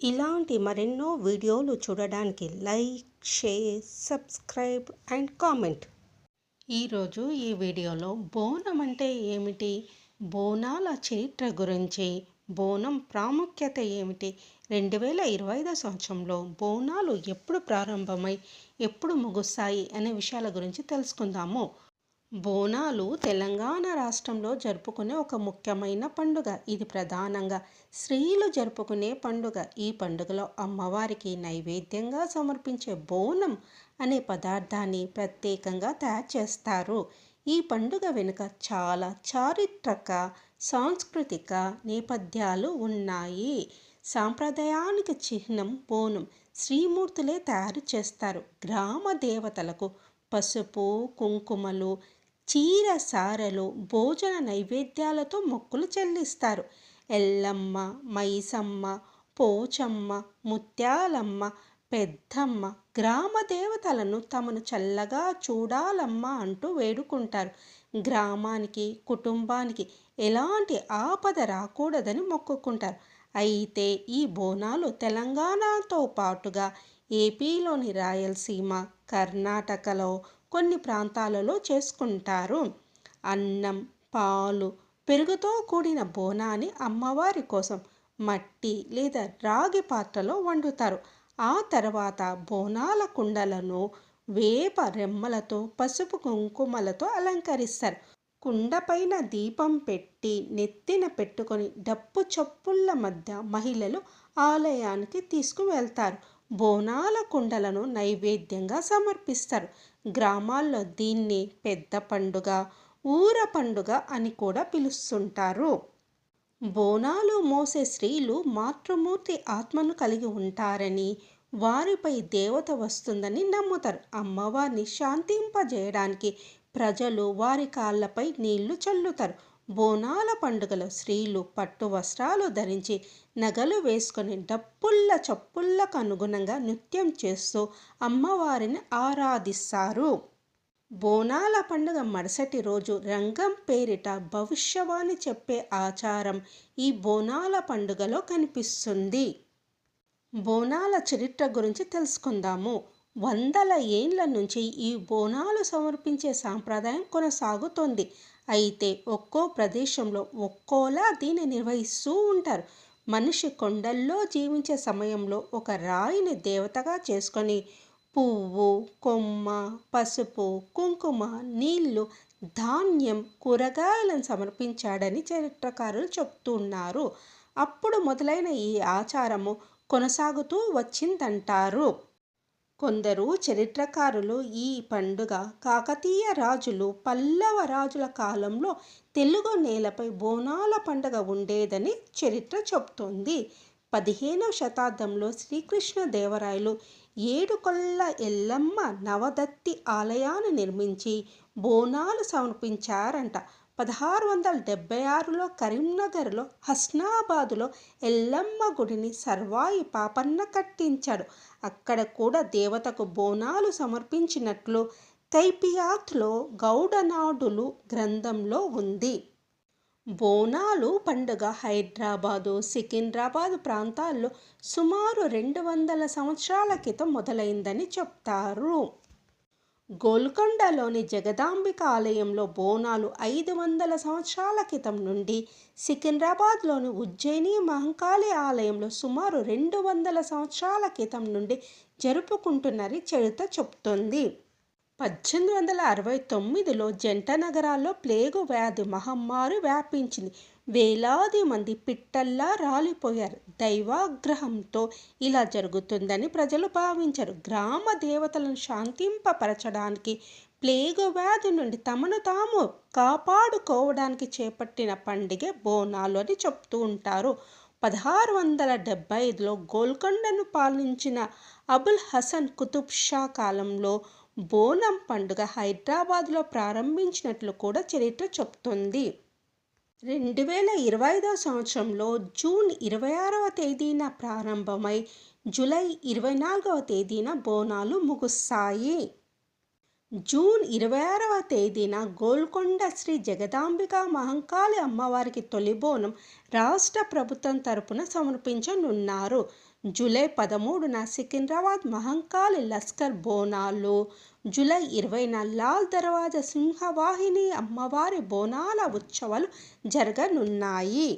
ఇలాంటి మరెన్నో వీడియోలు చూడడానికి like, share, subscribe and comment. ఈరోజు ఈ వీడియోలో బోనం అంటే ఏమిటి, బోనాల చరిత్ర గురించి, బోనం ప్రాముఖ్యత ఏమిటి, 2025 సంవత్సరంలో బోనాలు ఎప్పుడు ప్రారంభమై ఎప్పుడు ముగుస్తాయి అనే విషయాల గురించి తెలుసుకుందాము. బోనాలు తెలంగాణ రాష్ట్రంలో జరుపుకునే ఒక ముఖ్యమైన పండుగ. ఇది ప్రధానంగా స్త్రీలు జరుపుకునే పండుగ. ఈ పండుగలో అమ్మవారికి నైవేద్యంగా సమర్పించే బోనం అనే పదార్థాన్ని ప్రత్యేకంగా తయారు చేస్తారు. ఈ పండుగ వెనుక చాలా చారిత్రక, సాంస్కృతిక నేపథ్యాలు ఉన్నాయి. సాంప్రదాయానికి చిహ్నం బోనం శ్రీమూర్తులే తయారు చేస్తారు. గ్రామ దేవతలకు పసుపు, కుంకుమలు, చీర సారెలు, భోజన నైవేద్యాలతో మొక్కులు చెల్లిస్తారు. ఎల్లమ్మ, మైసమ్మ, పోచమ్మ, ముత్యాలమ్మ, పెద్దమ్మ గ్రామ దేవతలను తమను చల్లగా చూడాలమ్మ అంటూ వేడుకుంటారు. గ్రామానికి, కుటుంబానికి ఎలాంటి ఆపద రాకూడదని మొక్కుకుంటారు. అయితే ఈ బోనాలు తెలంగాణతో పాటుగా ఏపీలోని రాయలసీమ, కర్ణాటకలో కొన్ని ప్రాంతాలలో చేసుకుంటారు. అన్నం, పాలు, పెరుగుతో కూడిన బోనాన్ని అమ్మవారి కోసం మట్టి లేదా రాగి పాత్రలో వండుతారు. ఆ తర్వాత బోనాల కుండలను వేప రెమ్మలతో, పసుపు కుంకుమలతో అలంకరిస్తారు. కుండపైన దీపం పెట్టి నెత్తిన పెట్టుకొని డప్పు చప్పుళ్ళ మధ్య మహిళలు ఆలయానికి తీసుకువెళ్తారు. బోనాల కుండలను నైవేద్యంగా సమర్పిస్తారు. గ్రామాల్లో దీన్ని పెద్ద పండుగ, ఊర పండుగ అని కూడా పిలుస్తుంటారు. బోనాలు మోసే స్త్రీలు మాతృమూర్తి ఆత్మను కలిగి ఉంటారని, వారిపై దేవత వస్తుందని నమ్ముతారు. అమ్మవారిని శాంతింపజేయడానికి ప్రజలు వారి కాళ్ళపై నీళ్లు చల్లుతారు. బోనాల పండుగలో స్త్రీలు పట్టు వస్త్రాలు ధరించి, నగలు వేసుకొని డప్పుళ్ళ చప్పుళ్ళకు అనుగుణంగా నృత్యం చేస్తూ అమ్మవారిని ఆరాధిస్తారు. బోనాల పండుగ మరుసటి రోజు రంగం పేరిట భవిష్యవాణి చెప్పే ఆచారం ఈ బోనాల పండుగలో కనిపిస్తుంది. బోనాల చరిత్ర గురించి తెలుసుకుందాము. వందల ఏండ్ల నుంచి ఈ బోనాలు సమర్పించే సాంప్రదాయం కొనసాగుతోంది. అయితే ఒక్కో ప్రదేశంలో ఒక్కోలా దీన్ని నిర్వహిస్తూ ఉంటారు. మనిషి కొండల్లో జీవించే సమయంలో ఒక రాయిని దేవతగా చేసుకొని పువ్వు, కొమ్మ, పసుపు, కుంకుమ, నీళ్లు, ధాన్యం, కూరగాయలను సమర్పించాడని చరిత్రకారులు చెప్తున్నారు. అప్పుడు మొదలైన ఈ ఆచారము కొనసాగుతూ వచ్చిందంటారు. కొందరు చరిత్రకారులు ఈ పండుగ కాకతీయ రాజులు, పల్లవ రాజుల కాలంలో తెలుగు నేలపై బోనాల పండుగ ఉండేదని చరిత్ర చెబుతోంది. 15వ శతాబ్దంలో శ్రీకృష్ణదేవరాయలు ఏడుకొల్ల ఎల్లమ్మ నవదత్తి ఆలయాన్ని నిర్మించి బోనాలు సమర్పించారంట. 1676లో కరీంనగర్లో హస్నాబాదులో ఎల్లమ్మ గుడిని సర్వాయి పాపన్న కట్టించాడు. అక్కడ కూడా దేవతకు బోనాలు సమర్పించినట్లు కైపియాత్లో గౌడనాడులు గ్రంథంలో ఉంది. బోనాలు పండుగ హైదరాబాదు, సికింద్రాబాదు ప్రాంతాల్లో సుమారు 200 సంవత్సరాల క్రితం మొదలైందని చెప్తారు. గోల్కొండలోని జగదాంబిక ఆలయంలో బోనాలు 500 సంవత్సరాల క్రితం నుండి, సికింద్రాబాద్లోని ఉజ్జయిని మహంకాళి ఆలయంలో సుమారు 200 సంవత్సరాల క్రితం నుండి జరుపుకుంటున్నారని చరిత్ర చెబుతోంది. 1869లో జంట నగరాల్లో ప్లేగు వ్యాధి మహమ్మారి వ్యాపించింది. వేలాది మంది పిట్టల్లా రాలిపోయారు. దైవాగ్రహంతో ఇలా జరుగుతుందని ప్రజలు భావించారు. గ్రామ దేవతలను శాంతింపపరచడానికి, ప్లేగు వ్యాధి నుండి తమను తాము కాపాడుకోవడానికి చేపట్టిన పండుగే బోనాలు అని చెప్తూ ఉంటారు. 1675లో గోల్కొండను పాలించిన అబుల్ హసన్ కుతుబ్ షా కాలంలో బోనం పండుగ హైదరాబాద్లో ప్రారంభించినట్లు కూడా చరిత్ర చెప్తుంది. 2025 సంవత్సరంలో జూన్ 26వ తేదీన ప్రారంభమై జూలై 24వ తేదీన బోనాలు ముగుస్తాయి. జూన్ 26వ తేదీన గోల్కొండ శ్రీ జగదాంబిక మహంకాళి అమ్మవారికి తొలి బోనం రాష్ట్ర ప్రభుత్వం తరపున సమర్పించనున్నారు. జూలై 13న సికింద్రాబాద్ మహంకాళి లస్కర్ బోనాలు, జూలై 20న లాల్ దర్వాజా సింహవాహిని అమ్మవారి బోనాల ఉత్సవాలు జరగనున్నాయి.